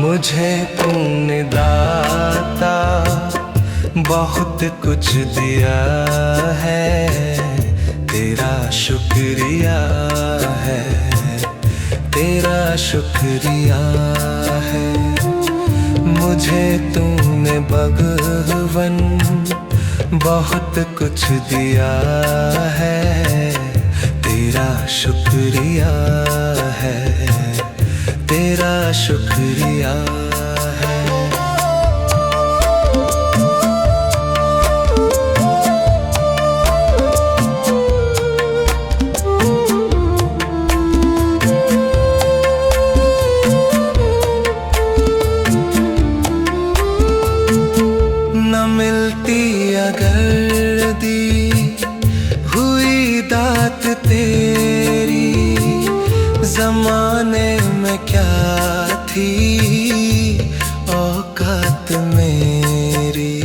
मुझे तूने दाता बहुत कुछ दिया है, तेरा शुक्रिया है, तेरा शुक्रिया है। मुझे तूने भगवन बहुत कुछ दिया है, तेरा शुक्रिया है, तेरा शुक्रिया है। न मिलती अगर दी हुई दात तेरी, ज़माने में क्या थी औकात मेरी।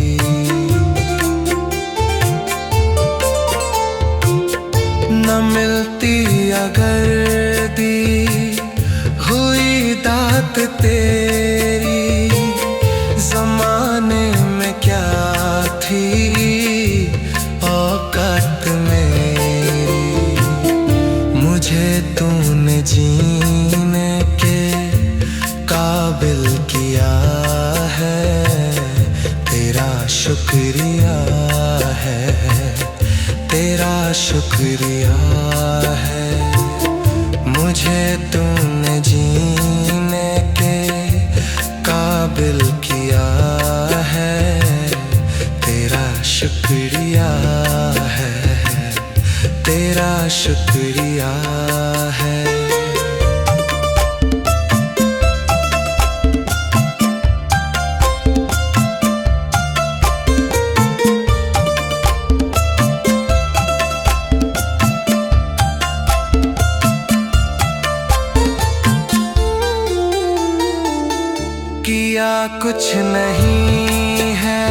न मिलती अगर दी हुई दात तेरी, ज़माने में क्या थी औकात मेरी। मुझे तूने जीने के काबिल किया है, तेरा शुक्रिया है, तेरा शुक्रिया है। मुझे तूने जीने के काबिल किया है, तेरा शुक्रिया है, तेरा शुक्रिया है। किया कुछ नहीं है,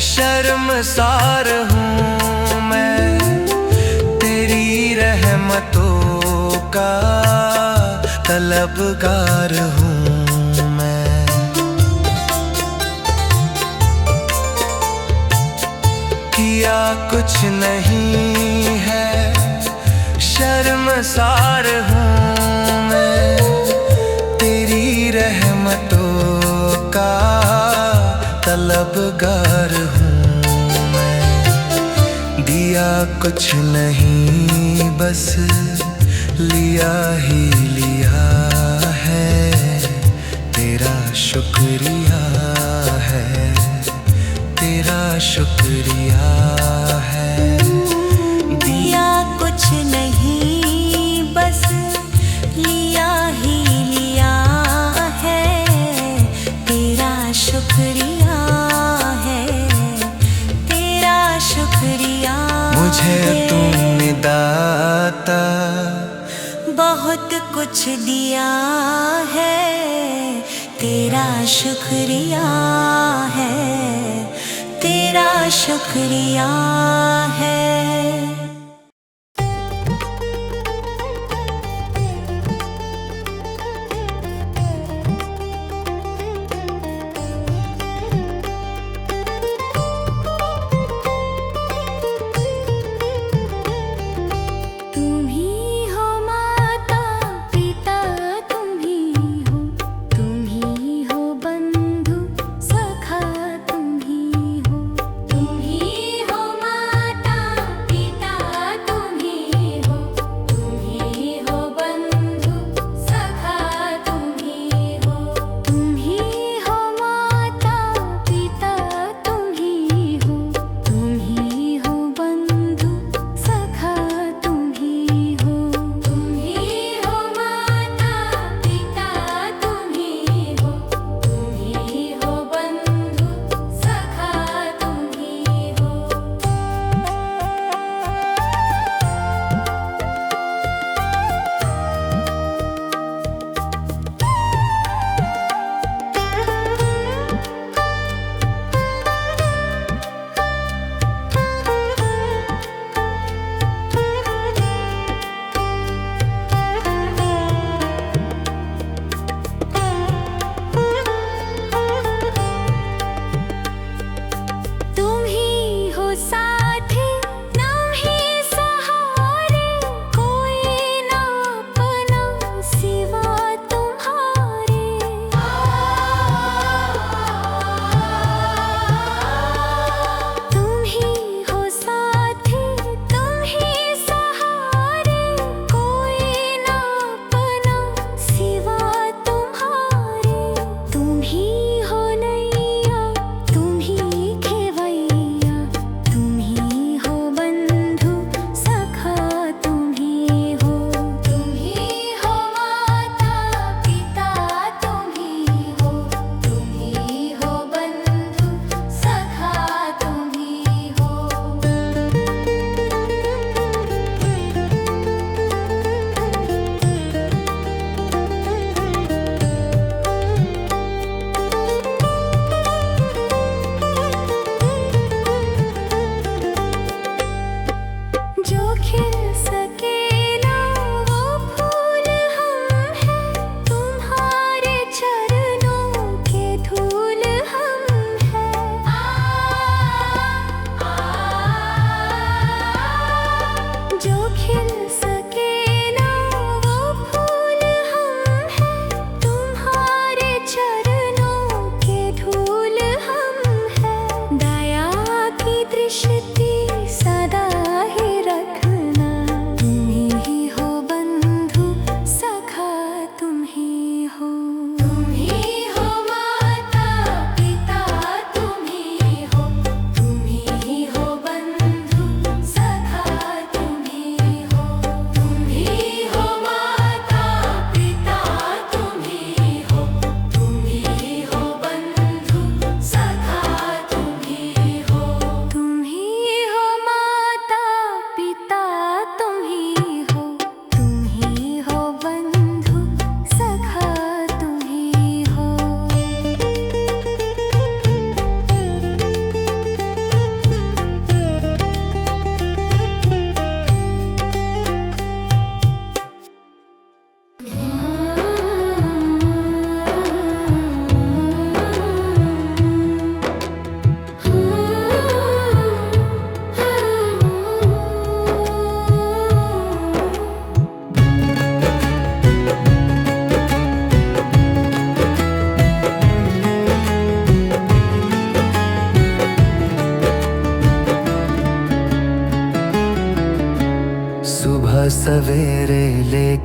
शर्मसार हूँ मैं, तेरी रहमतों का तलबगार हूँ मैं। किया कुछ नहीं है, शर्मसार हूँ मैं, तेरी रहमतों का तलबगार हूँ मैं। दिया कुछ नहीं बस लिया ही लिया है, तेरा शुक्रिया है, तेरा शुक्रिया है। दिया कुछ नहीं बस लिया ही लिया है, तेरा शुक्रिया है, तेरा शुक्रिया। मुझे तूने दाता बहुत कुछ दिया है, तेरा शुक्रिया है, तेरा शुक्रिया है। तुम ही हो माता पिता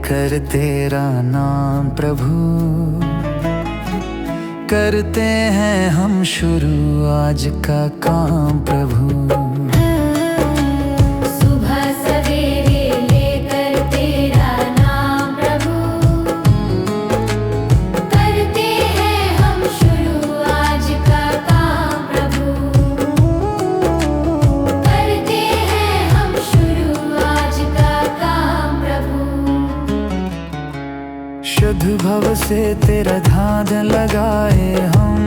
लेकर तेरा नाम प्रभु, करते हैं हम शुरू आज का काम प्रभु। सुबह सवेरे लेकर तेरा नाम प्रभु, करते हैं हम शुरू आज का काम प्रभु, करते हैं हम शुरू आज का काम प्रभु। शुद्ध भव से तेरा ध्यान लगाए हम,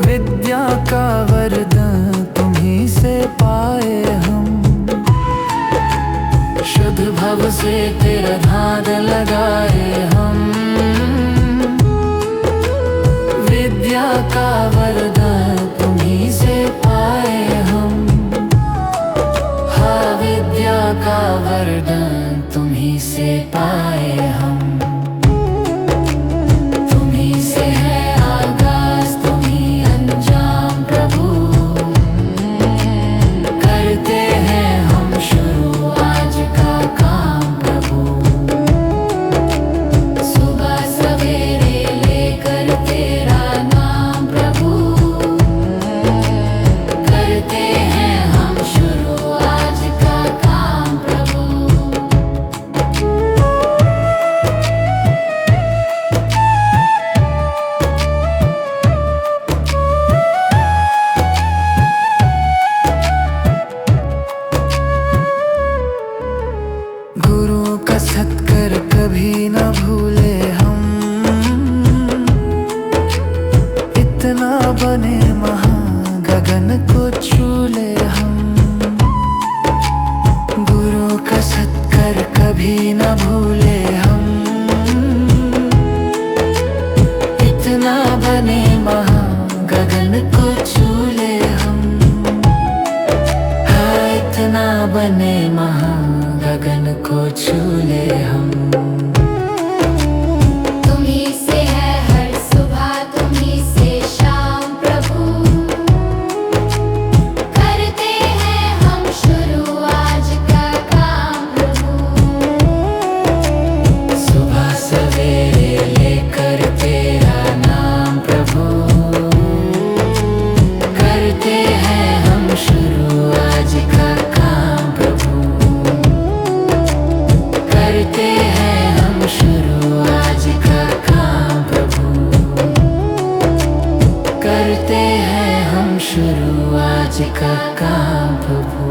विद्या का वरदान तुम्हीं से पाए हम। शुद्ध भव से तेरा ध्यान लगाए हम, विद्या का वरदान तुम्हीं से पाए हम। हाँ, विद्या का वरदान तुम्हीं से पाए हम। तुम्हीं से है आगाज, तुम्हीं अंजाम प्रभु, करते हैं हम शुरू आज का काम प्रभु। सुबह सवेरे लेकर तेरा नाम प्रभु, करते हैं हम शुरू आज का काम प्रभु। गुरु का सत्कर कभी न भूले हम, इतना बने महान गगन को छू ले हम। गुरु का सत्कर कभी न भूले हम, इतना बने महान गगन को छू ले हम। हाँ, इतना बने महान गगन को छू ले हम। तुम्हीं से है हर सुबह, तुम्हीं से शाम प्रभु, करते हैं हम शुरू आज का काम प्रभु। सुबह सवेरे लेकर तेरा नाम प्रभु, करते हैं हम शुरू आज का काम प्रभु। करते हैं हम शुरू आज का काम प्रभु, करते हैं हम शुरू आज का काम प्रभु।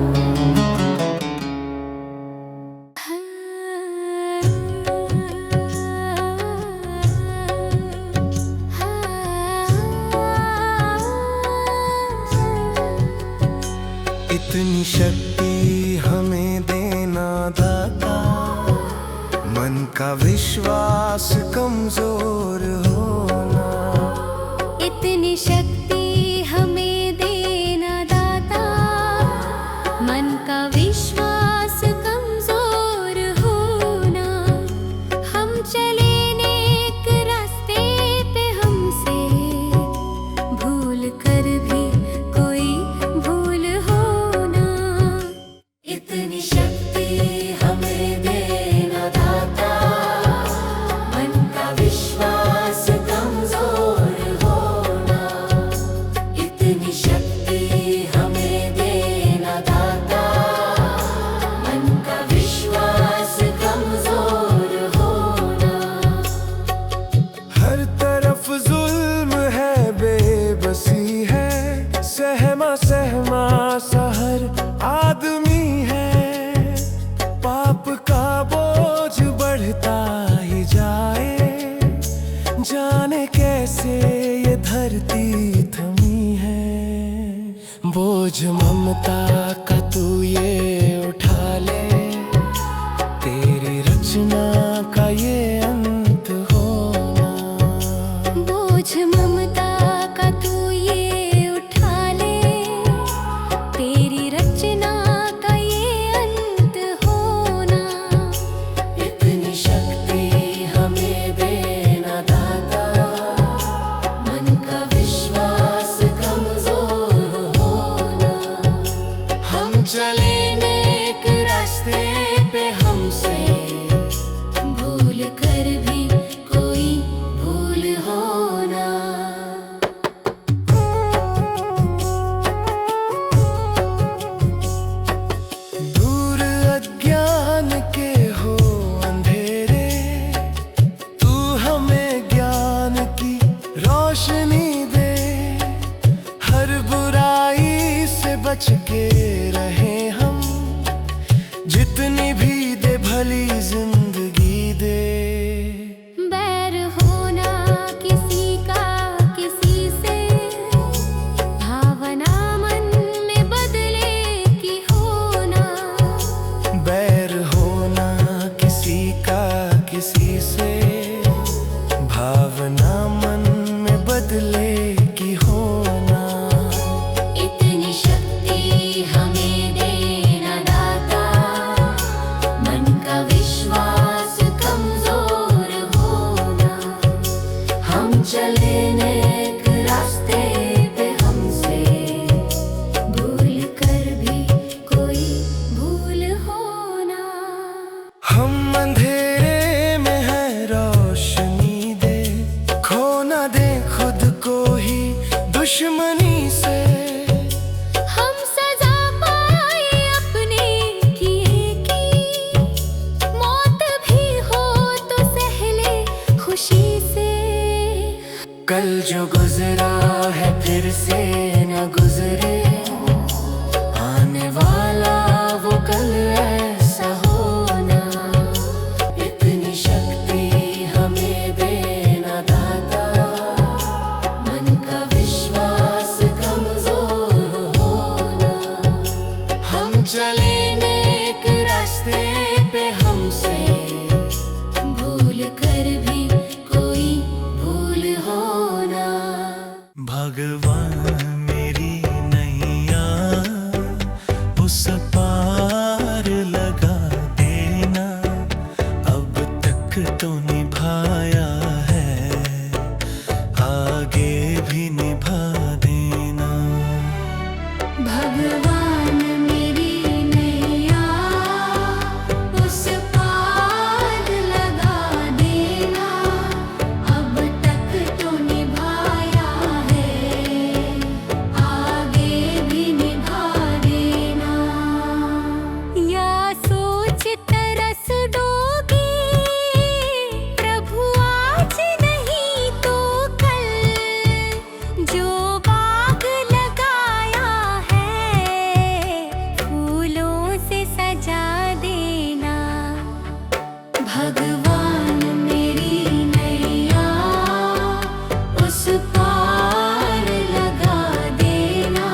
इतनी शक्ति हमें देना दाता, मन का विश्वास कमजोर होना। इतनी शक्ति हमें देना दाता, मन का विश्वास कमजोर होना। हम चले नेक रास्ते पे, हमसे भूल कर भी कोई भूल होना। इतनी शक्ति हमें देना दाता, मन का विश्वास कमजोर होना। इतनी शक्ति हमें देना दाता, मन का विश्वास कमजोर होना। हर तरफ जुल्म है, बेबसी है, सहमा सहमा सा हर आदमी है। पाप का बोझ बढ़ता ही जाए, जाने कैसे ये धरती थमी है। बोझ ममता का तू ये उठा ले, तेरी रचना का ये अंत होना। बोझ ममता का तू ये उठा ले, तेरी रचना का ये अंत होना। इतनी शक्ति हमें देना दाता, मन का विश्वास कमजोर होना। हम चले नेक रास्ते पे, हमसे, भूल कर भी कोई भूल होना। दूर अज्ञान के हो अंधेरे, तू हमें ज्ञान की रोशनी दे। हर बुराई से बच के रहे हम, जितनी भी दे भली जिंदगी दे। बैर होना किसी का किसी से, भावना मन में बदले की होना। बैर होना किसी का किसी से, भावना मन में बदले की होना। इतनी शक्ति हमें देना दाता, मन का विश्वास कमजोर होना। हम चले नेक रास्ते पे हमसे, भूल कर भी कोई भूल होना। हम अंधेरे में है रोशनी दे, खो ना दे खुद को ही दुश्मनी से। हम सजा पाए अपने किए की, मौत भी हो तो सहले खुशी से। कल जो गुजरा है फिर से न गुजरे, आने वाला वो कल ऐसा होना। इतनी शक्ति हमें देना दाता, मन का विश्वास कमजोर होना। हम चले नेक रास्ते पे हमसे, भूल कर भी कोई भूल होना। भगवान मेरी नैया उस पार लगा देना। अब तक तो निभाया है, आगे भी निभा देना। भगवान मेरी नैया उस पार लगा देना। अब तक तो निभाया है, आगे भी निभा देना। या सोच तरस दोगे प्रभु आज नहीं तो कल, जो बाग लगाया है फूलों से सजा देना। भगवान मेरी नैया उस पार लगा देना।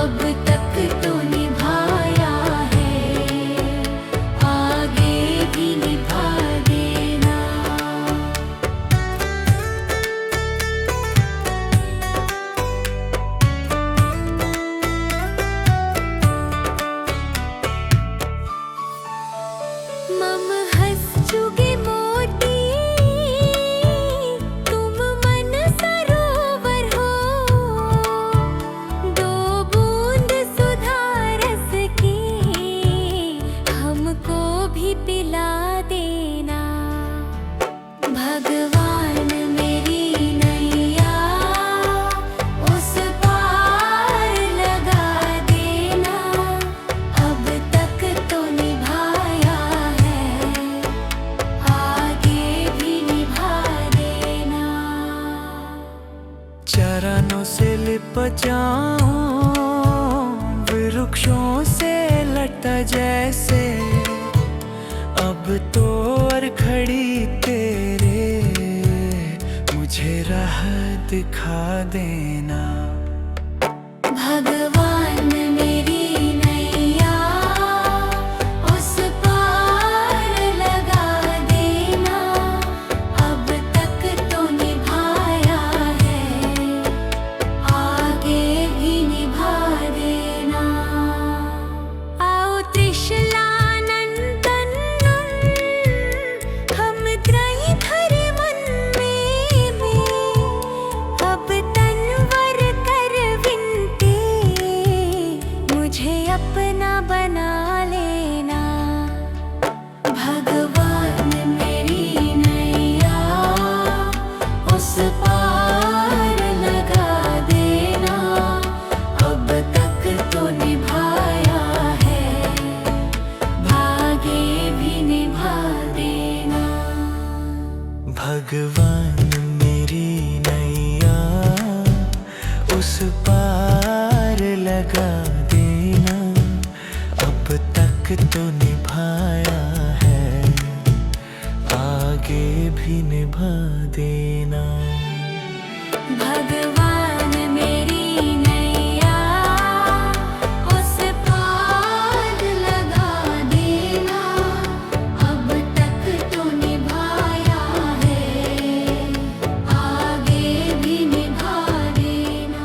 अब तक तो निभाया है, आगे भी निभा देना। मम हंस चुगे मोती, तुम मन सरोवर हो। दो बूंद सुधा रस की हमको भी पिला देना। भगवान मेरी नैया उस पार लगा देना। अब तक तो निभाया है, आगे भी निभा देना। चरणों से लिप जाऊं वृक्षों से लटा जैसे, अब तो और खड़ी तेरे मुझे राह दिखा देना। भगवान मेरी नैया उस पार लगा देना। अब तक तो निभाया है, आगे भी निभा देना। आओ त्रिशला नंदन, हम त्रयी धर मन में अब तन वर भगवान मेरी नैया उस पार लगा देना, अब तक तो निभाया है, भागे भी निभा देना। भगवान मेरी नैया उस पार लगा देना, अब तक तो निभाया है, आगे भी निभा देना। भगवान मेरी नैया उस पार लगा देना, अब तक तो निभाया है, आगे भी निभा देना।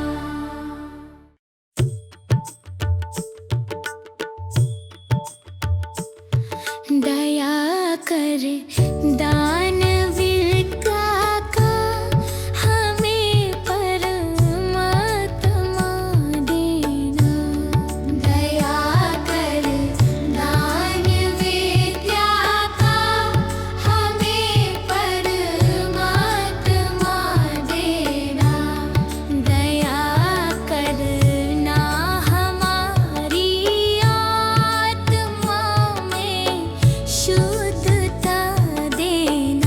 दया कर दानवीर का हमें परमात्मा देना। दया कर दानवीर का हमें परमात्मा देना। दया करना हमारी आत्मा में शुद्धता देना।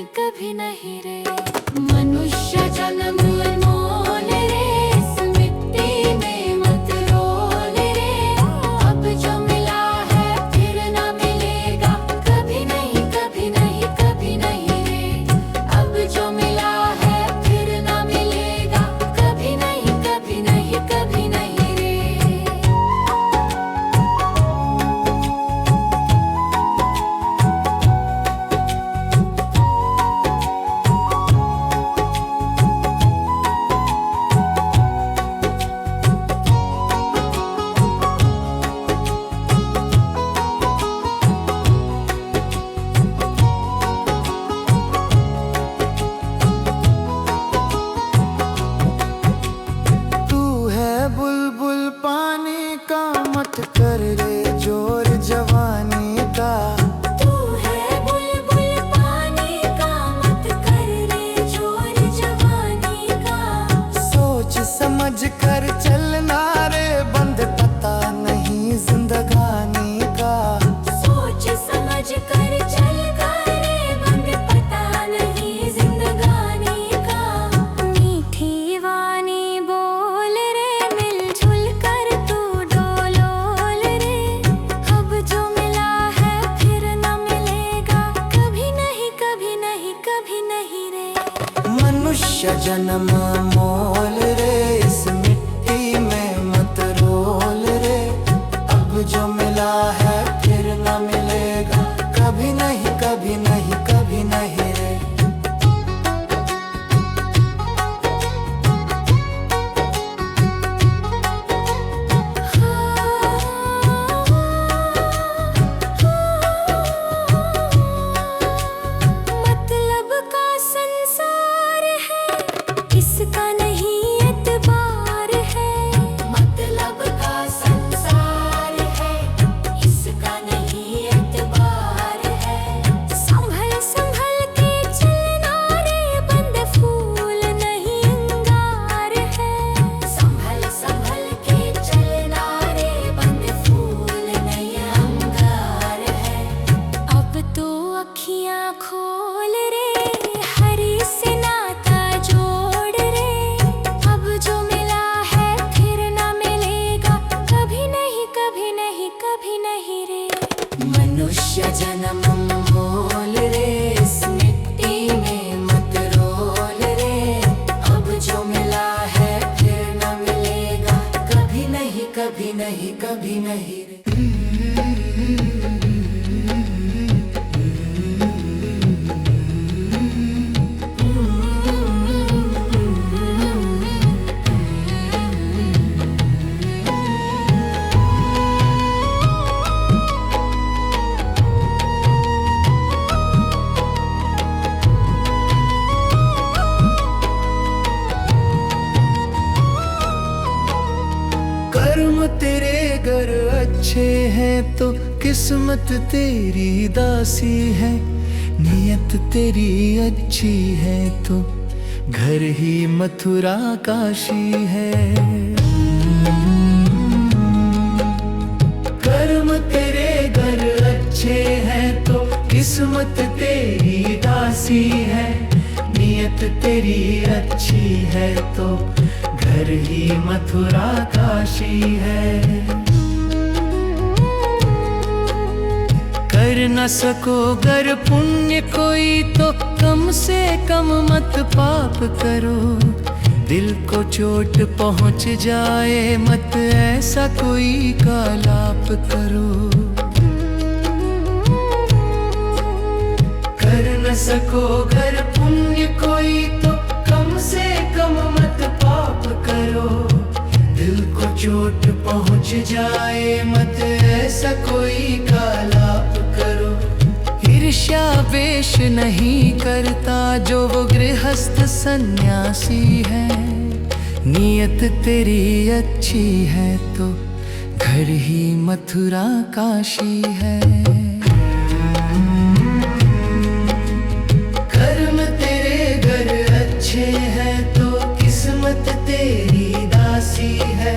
नहीं कभी नहीं रे। मनुष्य जन्म अनमोल रे, इस मिट्टी में मत रोल रे। अब जो मिला है फिर ना मिलेगा, कभी नहीं कभी नहीं कभी नहीं रे। अब जो मिला है फिर ना मिलेगा, कभी नहीं कभी नहीं कभी नहीं रे। तू है बुलबुल पानी का, मत कर रे जोर जवानी का। तू है बुलबुल पानी का, मत कर रे जोर जवानी का। सोच समझ कर चलना रे, बंद पता नहीं जिंदगानी का। सोच समझ कर चल रे, बंद पता नहीं जिंदगानी का। मीठी वाणी बोल रे, मिलजुल कर तू डोलोल रे। अब जो मिला है फिर न मिलेगा, कभी नहीं कभी नहीं कभी नहीं रे। मनुष्य जन्म मोल रे, इस मिट्टी में मत रोल रे। अब जो मिला है फिर न मिलेगा, कभी नहीं कभी नहीं कभी नहीं रे। मतलब का संसार है, इसका नहीं एतबार है। मतलब का संसार है, इसका नहीं एतबार है। संभल संभल के चलना रे, बंद फूल नहीं अंगार है। संभल संभल के चलना रे, बंद फूल नहीं अंगार है। अब तो अखियां खोल रे, हरी से नाता जोड़ रे। अब जो मिला है फिर ना मिलेगा, कभी नहीं कभी नहीं कभी नहीं रे। मनुष्य जन्म मोल रे, इस मिट्टी में मत रोल रे। अब जो मिला है फिर ना मिलेगा, कभी नहीं कभी नहीं कभी नहीं रे। कर्म तेरे घर अच्छे हैं तो किस्मत तेरी दासी है। नियत तेरी अच्छी है तो घर ही मथुरा काशी है। कर्म तेरे घर अच्छे हैं तो किस्मत तेरी दासी है। नियत तेरी अच्छी है तो घर ही मथुरा काशी है। कर न सको गर पुण्य कोई तो कम से कम मत पाप करो। दिल को चोट पहुंच जाए मत ऐसा कोई कालाप करो। कर न सको गर पुण्य कोई तो कम से कम मत पाप करो। दिल को चोट पहुंच जाए मत ऐसा कोई कालाप करो। ईर्ष्या वेश नहीं करता जो वो गृहस्थ सन्यासी है। नियत तेरी अच्छी है तो घर ही मथुरा काशी है। कर्म तेरे घर अच्छे हैं तो किस्मत तेरी दासी है।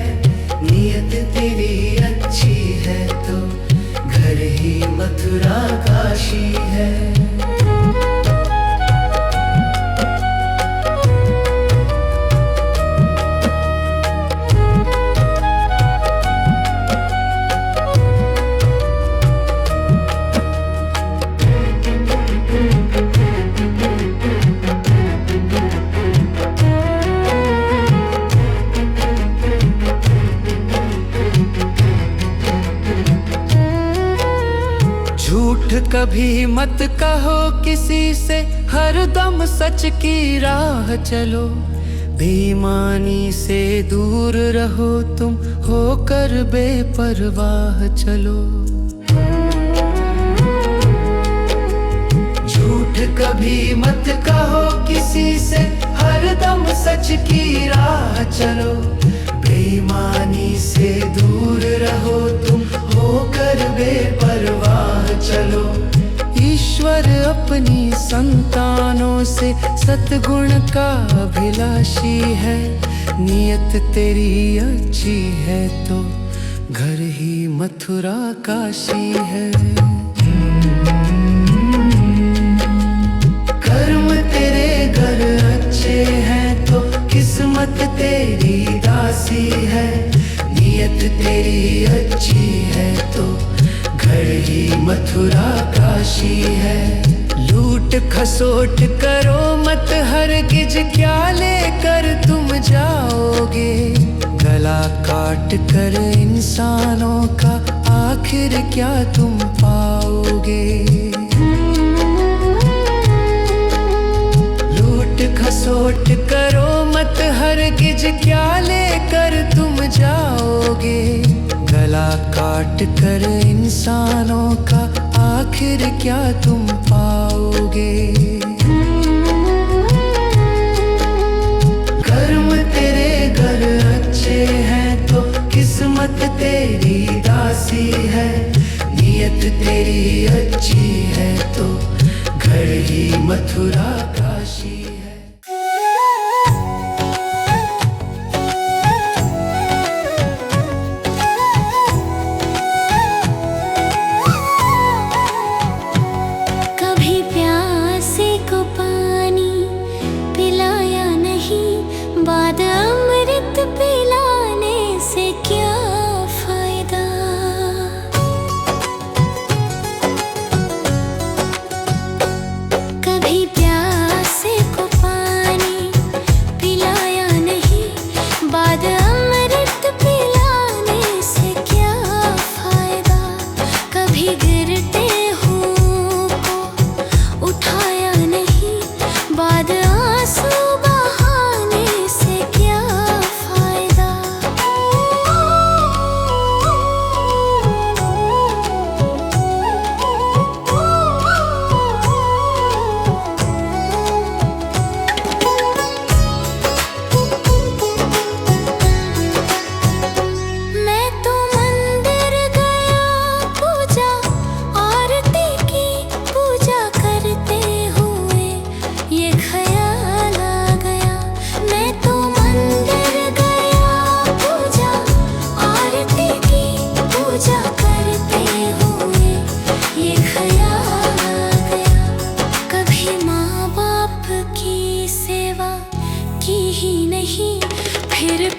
नियत तेरी अच्छी है तो घर ही मथुरा काशी है। कभी मत कहो किसी से, हर दम सच की राह चलो। बेईमानी से दूर रहो तुम, होकर बेपरवाह चलो। झूठ कभी मत कहो किसी से, हर दम सच की राह चलो। बेईमानी से दूर रहो तुम, होकर बेपरवाह चलो। ईश्वर अपनी संतानों से सद्गुण का अभिलाषी है। नियत तेरी अच्छी है तो घर ही मथुरा काशी है। कर्म तेरे घर अच्छे हैं तो किस्मत तेरी दासी है। नियत तेरी अच्छी है तो घर ही मथुरा काशी है। लूट खसोट करो मत हरगिज, क्या लेकर तुम जाओगे। गला काट कर इंसानों का आखिर क्या तुम पाओगे। लूट खसोट करो मत हरगिज, क्या लेकर तुम जाओगे। गला काट कर इंसानों का आखिर क्या तुम पाओगे। कर्म तेरे घर अच्छे हैं तो किस्मत तेरी दासी है। नियत तेरी अच्छी है तो घर ही मथुरा काशी है। बाद अमृत पिलाने से क्या फायदा। कभी प्यासे को पानी पिलाया नहीं, बाद अमृत पिलाने से क्या फायदा। कभी गिरते हुओं को उठाया नहीं, बाद आंसू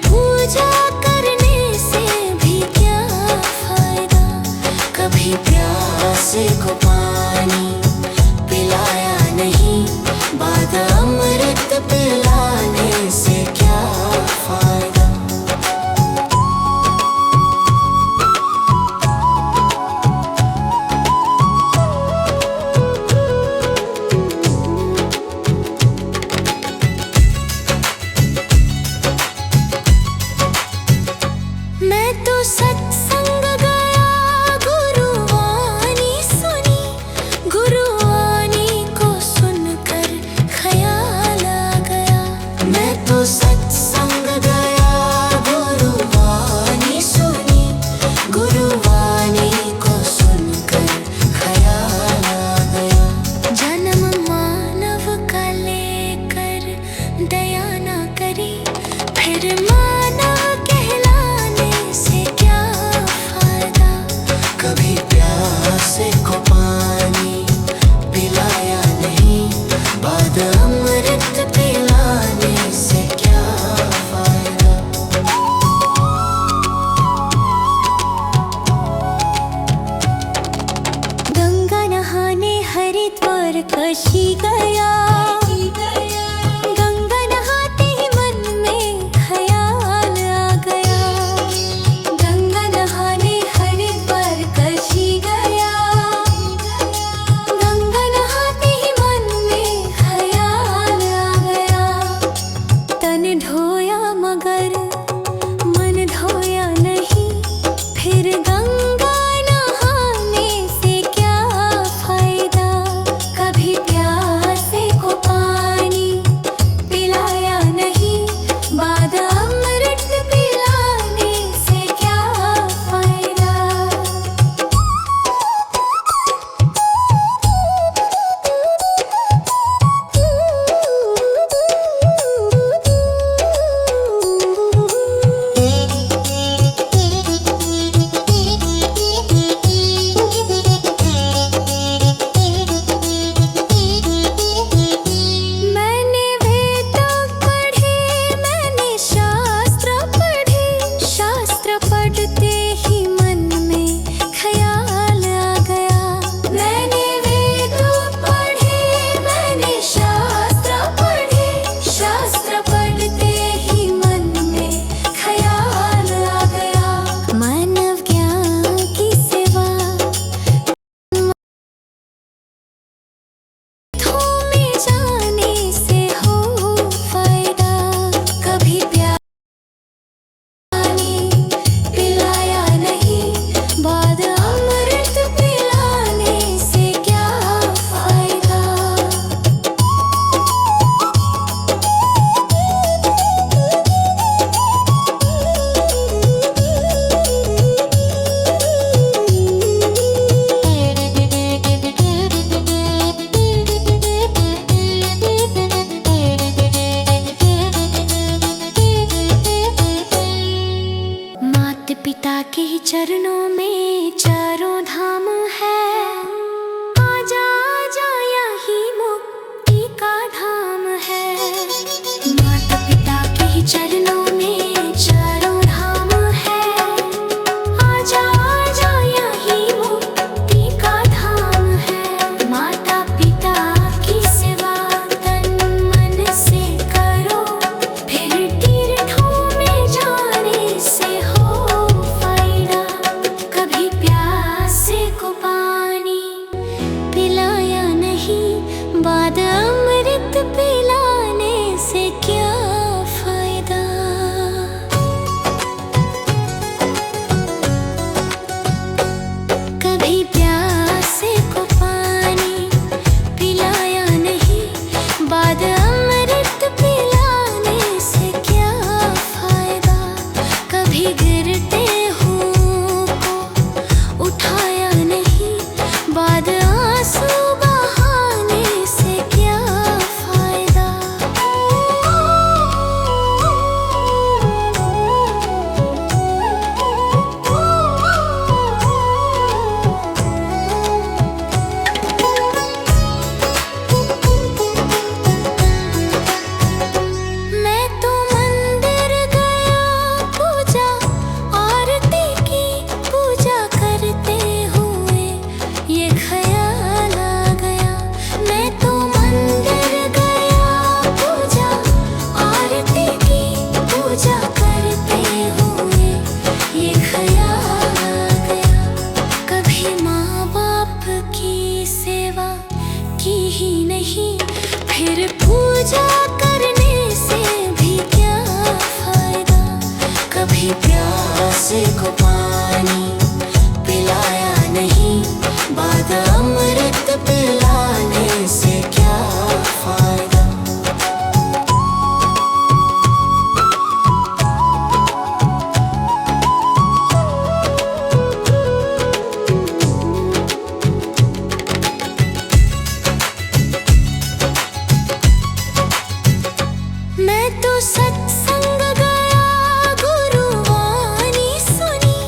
पूजा करने से भी क्या फायदा। कभी प्यासे को पानी पिलाया नहीं, बाद अमृत पिलाने से क्या फायदा। मैं तो सत्संग गया, गुरुवाणी सुनी, पूजा करने से भी क्या फायदा। कभी प्यासे को पानी पिलाया नहीं, बाद अमृत पिलाने से क्या फायदा। मैं तो सत्संग गया, गुरुवाणी सुनी,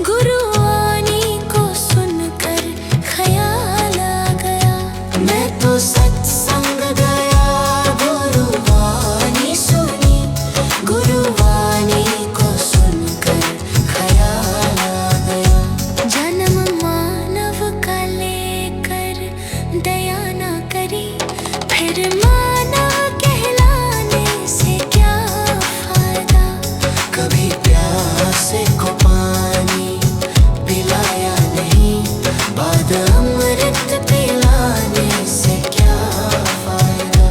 गुरुवाणी को सुनकर ख्याल आ गया। मैं तो सत्संग गया, गुरुवाणी सुनी, गुरुवाणी को सुनकर ख्याल आ गया। जन्म मानव का लेकर दया ना करी, फिर मानव कहलाने से क्या फायदा। कभी प्यासे को पानी पिलाया नहीं, बाद अमृत पिलाने से क्या फायदा।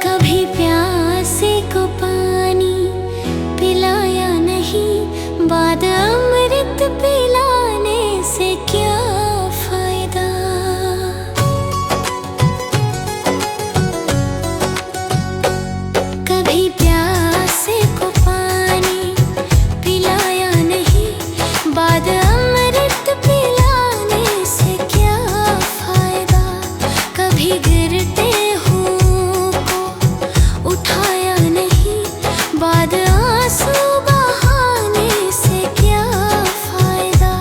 कभी प्यासे को पानी पिलाया नहीं, बाद अमृत पिलाने से क्या फायदा। कभी प्यासे को पानी पिलाया नहीं, बाद अमृत पिलाने से क्या फायदा। कभी गिरते हूँ को उठाया नहीं, बाद आंसू बहाने से क्या फायदा।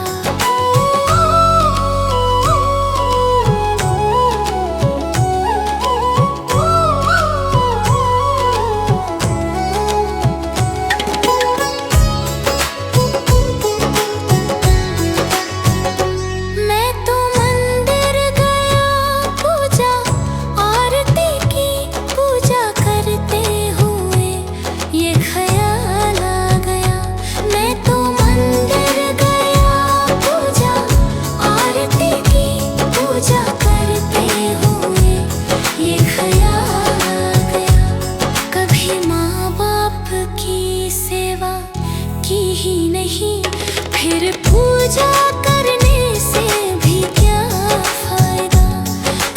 मैं तो मंदिर गया, पूजा आरती की, पूजा करते हुए ये ख्याल आ गया। मैं तो मंदिर गया, पूजा आरती की, पूजा करते हुए ये ख्याल आ गया। कभी माँ बाप की सेवा की ही नहीं, फिर पूजा करने से भी क्या फायदा।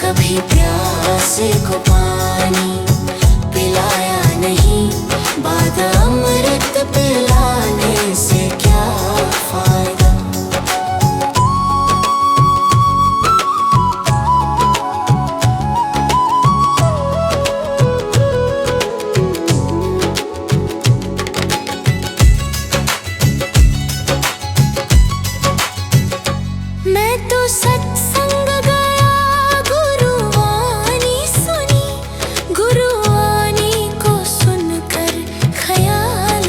कभी प्यासे को पानी पिलाया नहीं, बाद अमृत पिलाने से क्या फायदा। मैं तो सत्संग गया, गुरुवाणी सुनी, गुरुवाणी को सुनकर ख्याल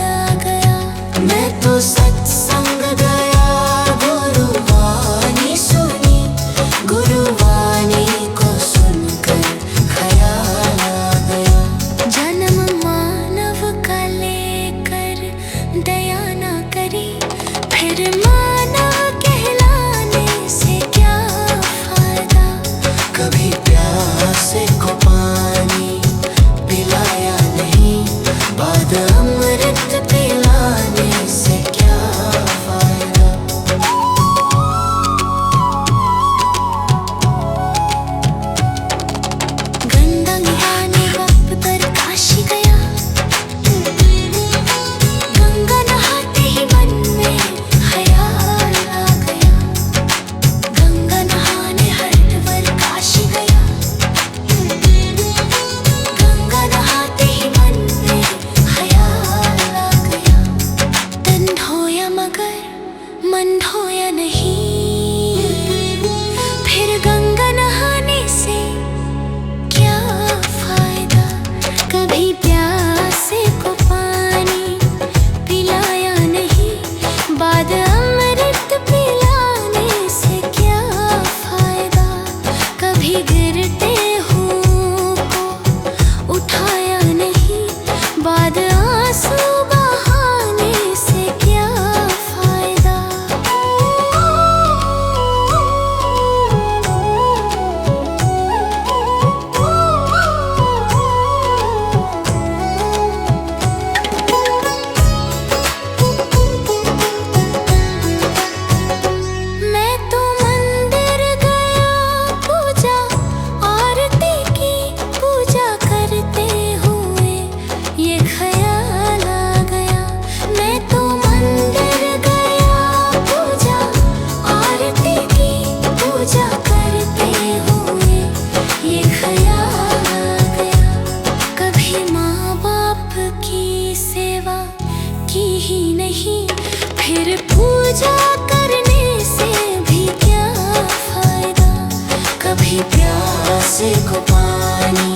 प्यासे को पानी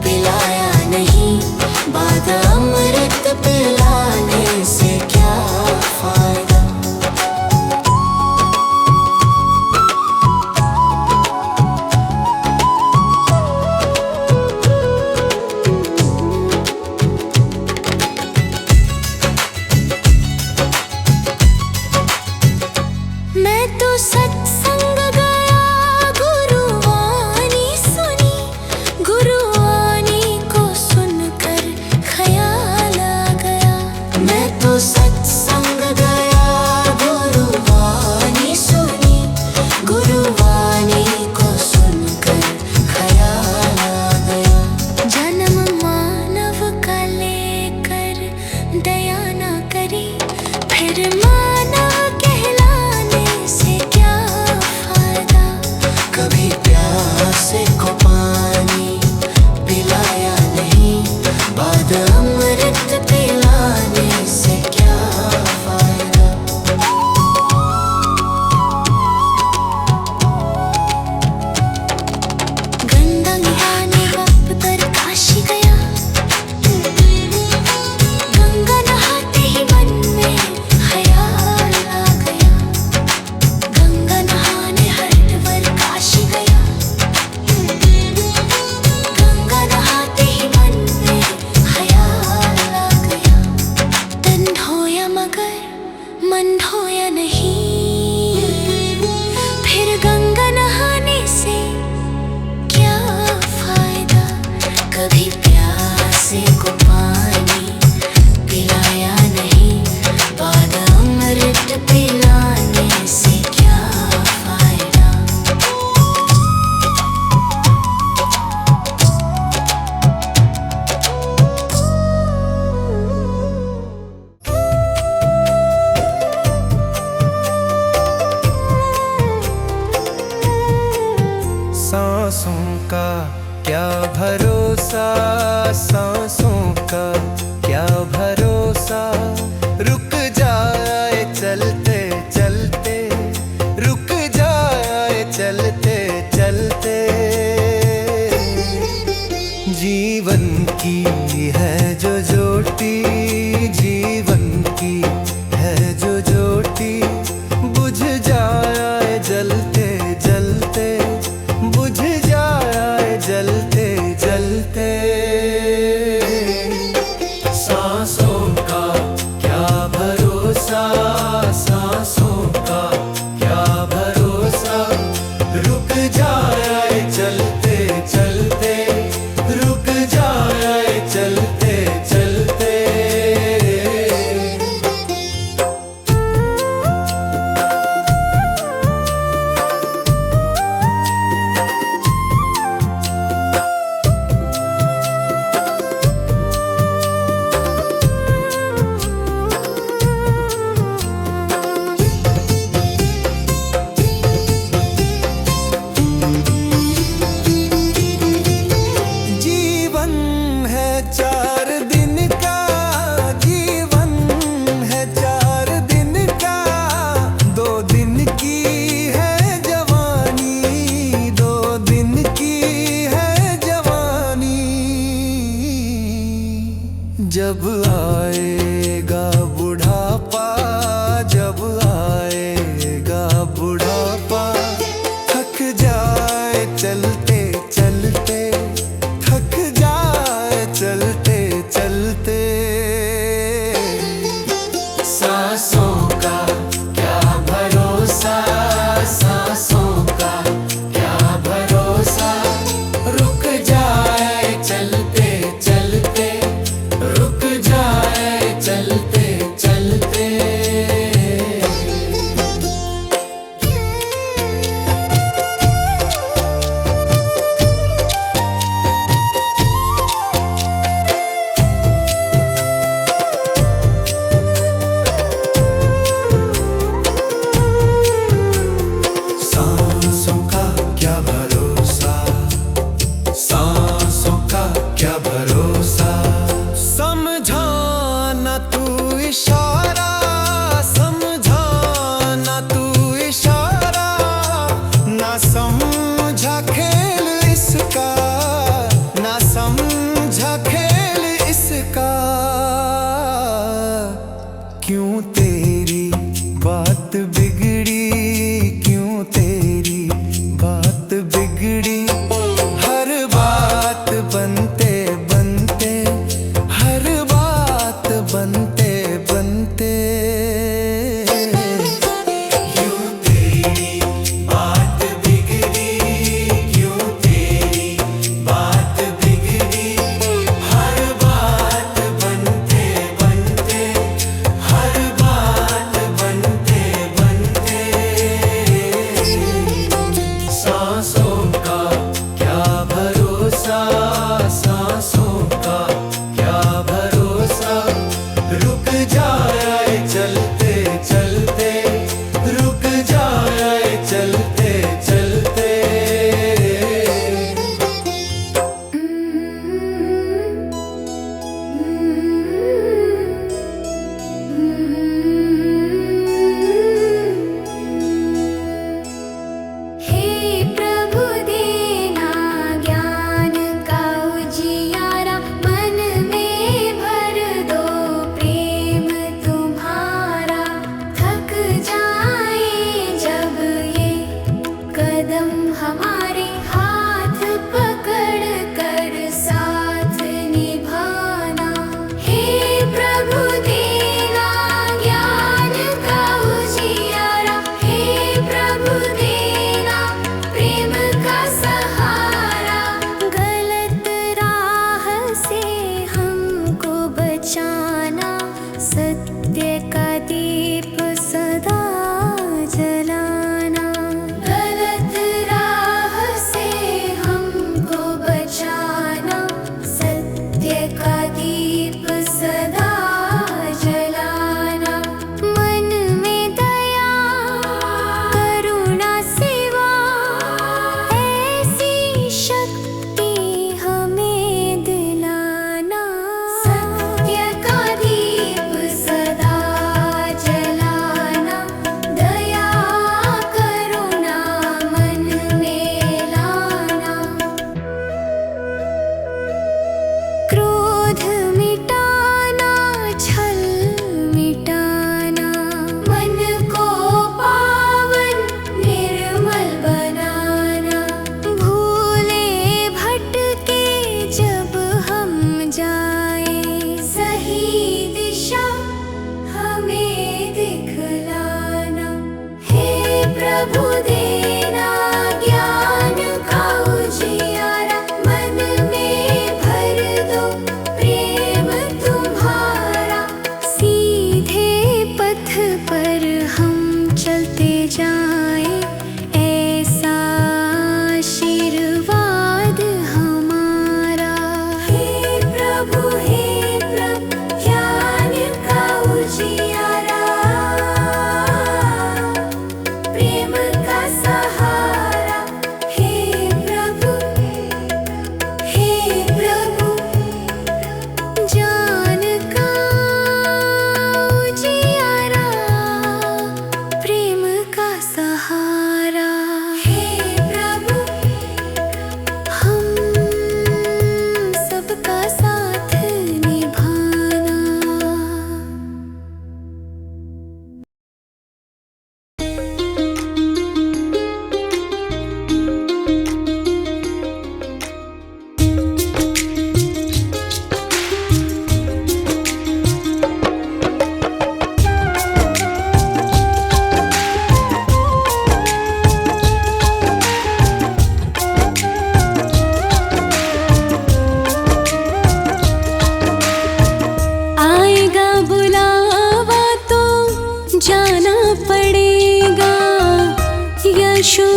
पिलाया नहीं, बाद अमृत पिलाने से क्या फायदा। मैं तो सत्संग गया, गुरुवाणी सुनी, गुरुवाणी को सुनकर ख्याल आ गया। मैं तो सत्संग गया, गुरुवाणी सुनी, गुरुवाणी को सुनकर ख्याल आ गया। जन्म मानव का लेकर दया ना करी, फिर मानव कहलाने से क्या फायदा। कभी प्यासे को पानी पिलाया नहीं, बाद अमृत पिलाने से क्या फायदा। गंगा नहाने वक्त पर काशी गया, गंगा नहाते ही मन में ख्याल आ गया। गंगा नहाने हरिद्वार काशी गया, गंगा नहाते ही मन में ख्याल आ गया। तन धोया मगर मन धोया नहीं, फिर गंगा नहाने से क्या फायदा। कभी प्यासे को पानी पिलाया नहीं, बाद अमृत पिलाने से क्या फायदा। सांसों का क्या भरोसा, सांसों का क्या भरोसा, रुक जाए चलते चलते, रुक जाए चलते चलते। जीवन की है जो ज्योति, जीवन की है जो ज्योति, बुझ जाए जलते जलते, बुझ जाए जलते जलते। सांसों का क्या भरोसा, सांसों का क्या भरोसा, रुक जाए चलते चलते, रुक जाए चलते चलते। जब आएगा बुढ़ापा, जब आएगा बुढ़ापा, थक जाए चलते चलते, थक जाए चलते चलते। सांसों का क्या भरोसा, सांसों का क्या भरोसा, रुक जाए चलते चलते, रुक जाए चलते।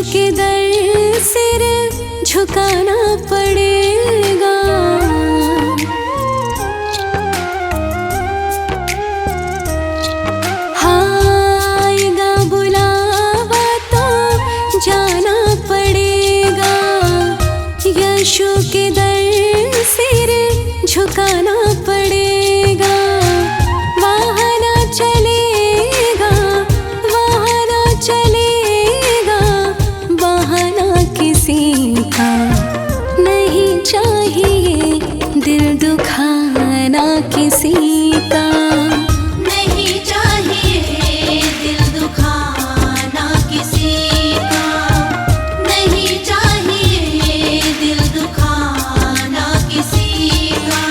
के दर सिर झुकाना पड़ेगा। हाँ, आएगा बुलावा तो जाना पड़ेगा। यीशु के दर सिर झुकाना पड़ेगा। वहाँ ना चलेगा, वहाँ ना चलेगा बहाना किसी का। नहीं चाहिए दिल दुखाना किसी का। नहीं चाहिए दिल दुखाना किसी का। नहीं चाहिए दिल दुखाना किसी का।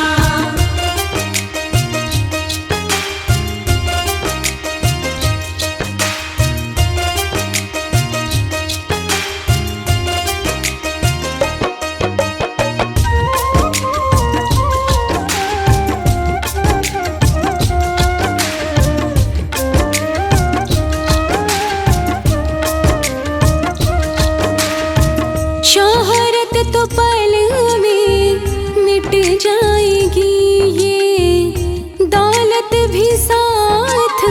शोहरत तो पल में मिट जाएगी, ये दौलत भी साथ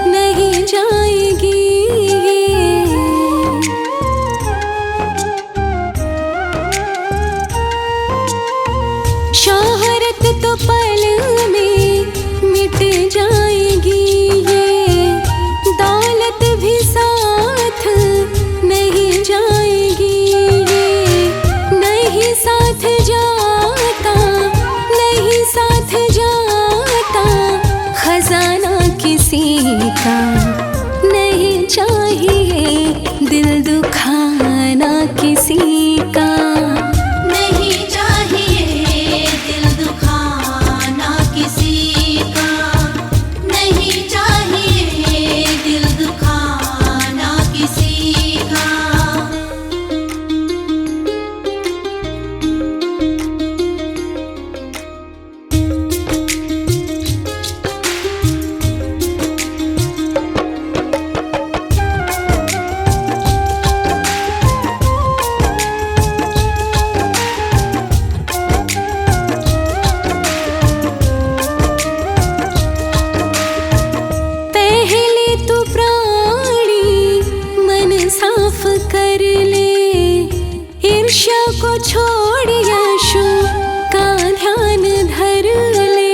नहीं जाएगी। ये शोहरत तो पल में मिट जाएगी, ये दौलत भी साथ नहीं जाएगी। नहीं साथ जाता, नहीं साथ जाता खजाना किसी का। नहीं चाहिए दिल दुखाना किसी का। नहीं चाहिए दिल दुखाना किसी का। नहीं चाहिए दिल दुखाना किसी का। पहले तो प्राणी मन साफ कर ले, ईर्ष्या को छोड़ यीशु का ध्यान धर ले।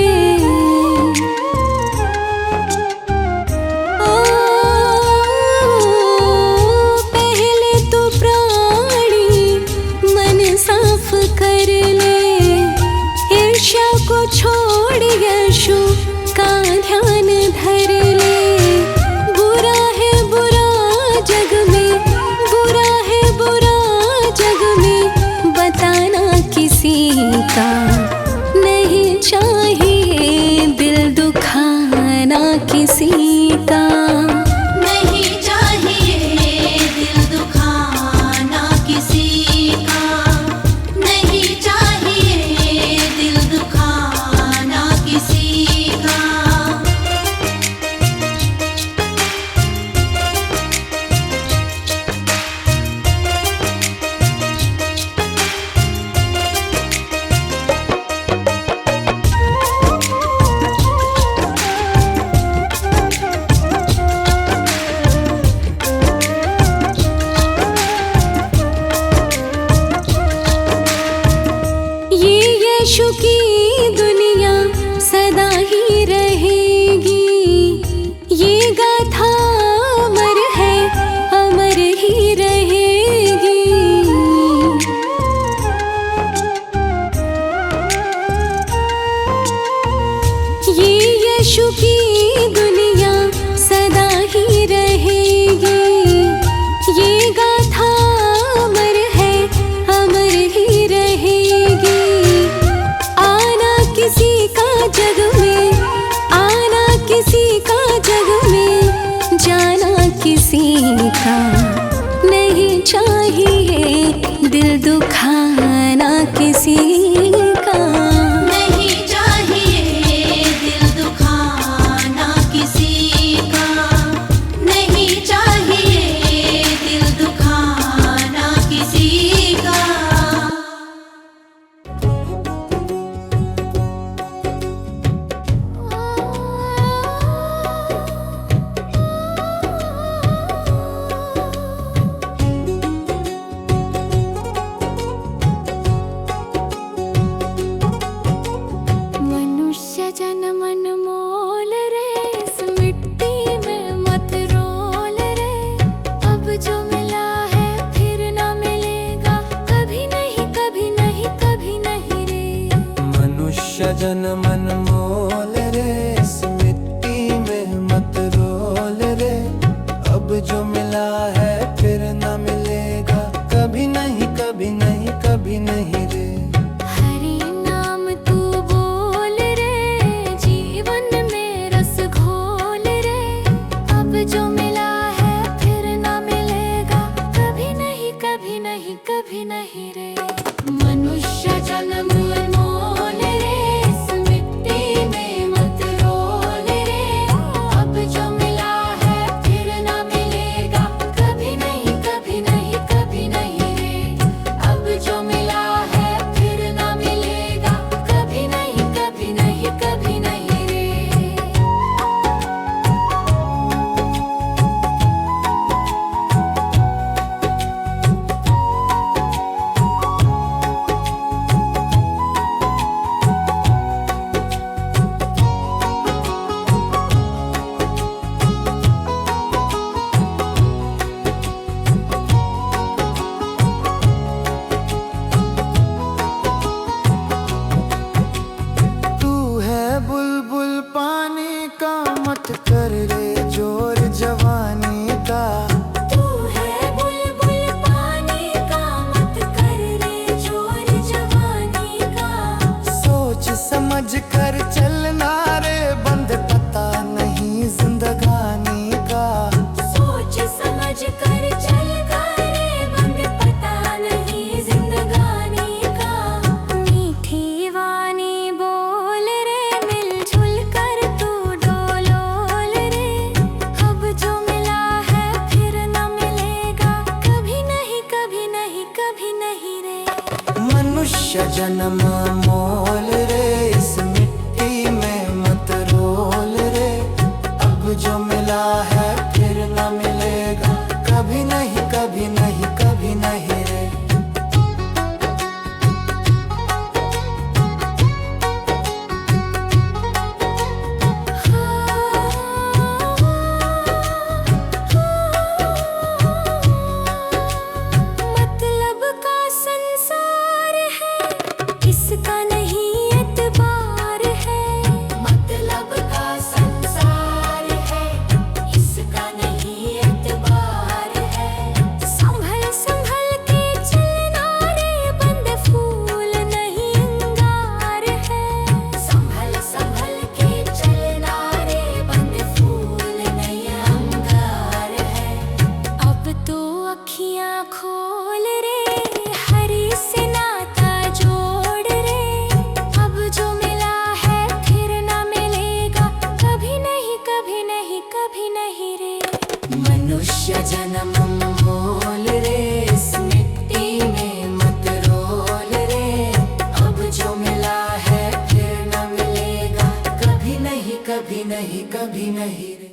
ओ, पहले तो प्राणी मन साफ कर ले, ईर्ष्या को छोड़ यीशु का ध्यान धर ले। बुरा है बुरा जग में, बुरा है बुरा जग में बताना किसी का। नहीं चाहिए दिल दुखाना किसी का। नहीं चाहिए दिल दुखाना किसी का। नहीं चाहिए दिल दुखाना किसी का। ये यीशु की दुनिया सदा ही रहेगी। ये गाथा अमर है, अमर ही रहेगी। ये यीशु की दुनिया सदा ही रहेगी। ये गाथा अमर है, अमर ही रहेगी। मनुष्य जन्म अनमोल रे, इस मिट्टी में मत रोल रे। अब जो मिला है फिर न मिलेगा, कभी नहीं कभी नहीं कभी नहीं रे। हरि नाम तू बोल रे, जीवन में रस घोल रे। अब जो मिला है फिर न मिलेगा, कभी नहीं कभी नहीं कभी नहीं रे। मनुष्य जन्म अनमोल रे, इस मिट्टी में मत रोल रे। अब जो मिला है फिर न मिलेगा, कभी नहीं कभी नहीं कभी नहीं रे। अब जो मिला है फिर न मिलेगा, कभी नहीं कभी नहीं कभी नहीं रे। बुलबुल पानी का मत कर रे जोर जवानी का। तू है बुलबुल पानी का, मत कर रे जोर जवानी का। सोच समझ कर चलना रे, बंद पता नहीं जिंदगानी का। सोच समझ कर चल रे, बंद पता नहीं जिंदगानी का। मीठी वाणी बोल रे, मिलजुल कर तू डोलोल रे। अब जो मिला है फिर न मिलेगा, कभी नहीं कभी नहीं कभी नहीं रे। मनुष्य जन्म मोल रे, इस मिट्टी में मत रोल रे। अब जो मिला है फिर न मिलेगा, कभी नहीं कभी नहीं कभी नहीं रे। मतलब का संसार है, इसका नहीं एतबार है। मतलब का संसार है, इसका नहीं एतबार है। संभल संभल के चलना रे, बंद फूल नहीं अंगार है। संभल संभल के चलना रे, बंद फूल नहीं अंगार है। अब तो अखियाँ खो